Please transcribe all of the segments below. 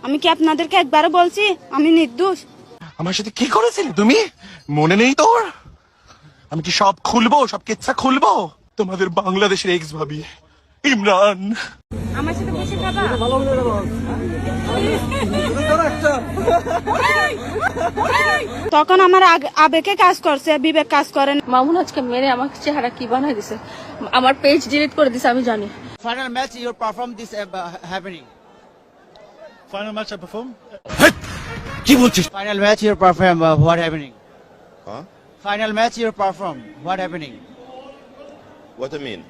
আমি কি আপনাদেরকে একবারও বলছি আমি নির্দোষ? আমার সাথে কি করেছিলি তুমি? মনে নেই তোর? আমি কি সব খুলবো, সব কিচ্ছা খুলবো? তোমাদের বাংলাদেশের এক্স ভাবি ইমরান। আমার সাথে বসে খাবা? তখন আমার আবেগে কাজ করছে, বিবেক কাজ করে না। মামুন আজকে মেরে আমার চেহারা কি বানাই দিছে, আমার পেজ ডিলিট করে দিছে, আমি জানি। Final match, you perform this happening. Final match I perform? কি বলছিস? Final match, you perform what happening? Huh? Final match, you perform what happening? What do you mean?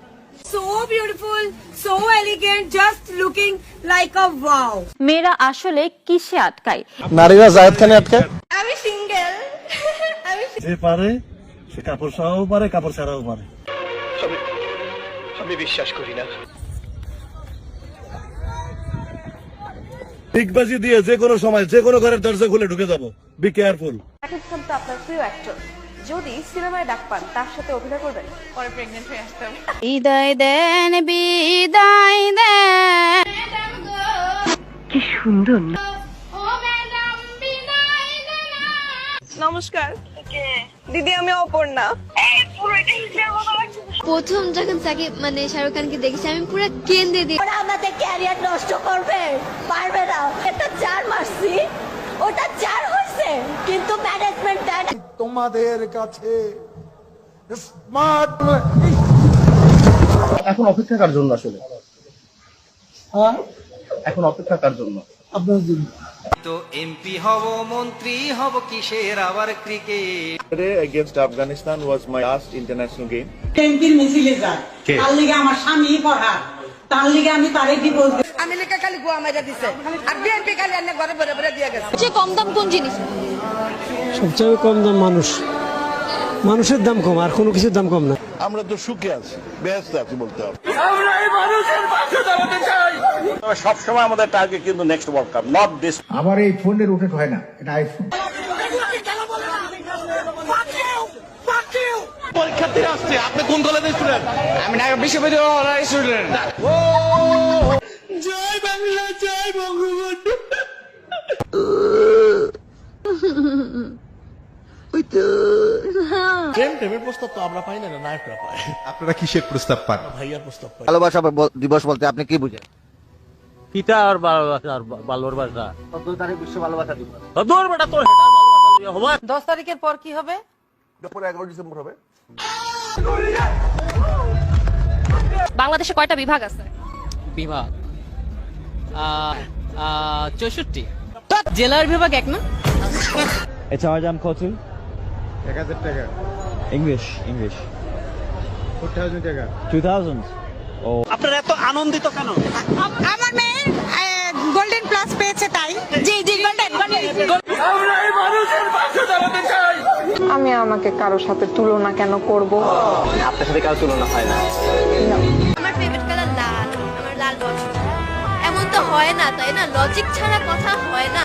So beautiful, so elegant, just looking like a wow. মেয়েরা আসলে কিসে আটকায়? নারীরা জায়েদ খানে আটকায়। আমি সিঙ্গেল। যে পারে সে কাপড় সরাও পারে, কাপড় ছাড়াও পারে। আমি বিশ্বাস করি না। ঠিকবাজি দিয়ে যে কোনো সময় যে কোনো ঘরের দরজা খুলে ঢুকে যাবো। Be careful. শাকিব খান তো আপনার প্রিয় অ্যাক্টর, যদি সিনেমায় ডাক পান তার সাথে অভিনয় করবেন? পরে প্রেগন্যান্ট হয়ে আসতে হবে। বিদায় দেন, বিদায় দেন। কি সুন্দর না? নমস্কার। দিদি আমি অপর্ণা। প্রথম যখন সাকিব মানে শাহরুখ খানকে দেখেছি আমি পুরো কেন্দ্রে দিয়ে আমাদের ক্যারিয়ার নষ্ট করবে পারবে না। এটা 4 মারছি, ওটা 4 হইছে, কিন্তু ম্যানেজমেন্ট দেয় না। তোমাদের কাছে স্মার্ট এখন অপেক্ষা কার জন্য আসলে? হ্যাঁ, এখন অপেক্ষা কার জন্য? আপনার জন্য। তো এমপি হব, মন্ত্রী হব, কিসের আবার cricket? Today against Afghanistan was my last international game. এমপির মিছিলে যায়, তার লিগে আমার স্বামী পড়া, তার লিগে আমি তারে ডিভোর্স দিই। আমেরিকা খালি গোয়া মাইরা দিছে, আর বিএনপি খালি এনে ঘরে ভরে ভরে দিয়ে গেছে। সবচেয়ে কম দাম কোন জিনিস? সবচেয়ে কম দাম মানুষ, মানুষের দাম কম, আর কোনো কিছুর দাম কম না। আমরা তো সুখে আছি, বেহেশতে আছি বলতে হবে। সব সময় আমাদের টার্গেট কিন্তু next world cup, not this. আমার এই ফোনের রোটেট হয় না, এটা আইফোন। পরীক্ষার্থীরা আসছে, আপনি কোন কলেজের স্টুডেন্ট? আমি ঢাকা বিশ্ববিদ্যালয়ের স্টুডেন্ট। জয় বাংলা, জয় বঙ্গবন্ধু। প্রেমের প্রস্তাব তো আমরা পাই না, নায়করা পায়। আপনারা কিসের প্রস্তাব পান? ভাইয়ার প্রস্তাব পাই। ভালোবাসা দিবস বলতে আপনি কি বুঝেন? পিতা আর ভালোবাসা, আর ভালোবাসা 14 তারিখ বিশ্ব ভালোবাসা দিবস। দূর বেটা, তোর হেটার ভালোবাসা লইয়া হবে। 10 তারিখের পর কি হবে? তারপরে 11 ডিসেম্বর হবে। বাংলাদেশে কয়টা বিভাগ আছে? বিভাগ 64। জেলার বিভাগ এক না? It's our jam coaching. 1000 টাকা। English. 4000 টাকা। 2000. আপনারা এত আনন্দিত কেন? আমার মেয়ে গোল্ডেন প্লাস পেয়েছে তাই। জি জি গোল্ডেন। আমি আমাকে কারোর সাথে তুলনা কেন করব? আপনার সাথে কারো তুলনা হয় না। আমার ফেভারিট কালার লাল, আমার লাল পছন্দ। এমন তো হয় না, তাই না? লজিক ছাড়া কথা হয় না।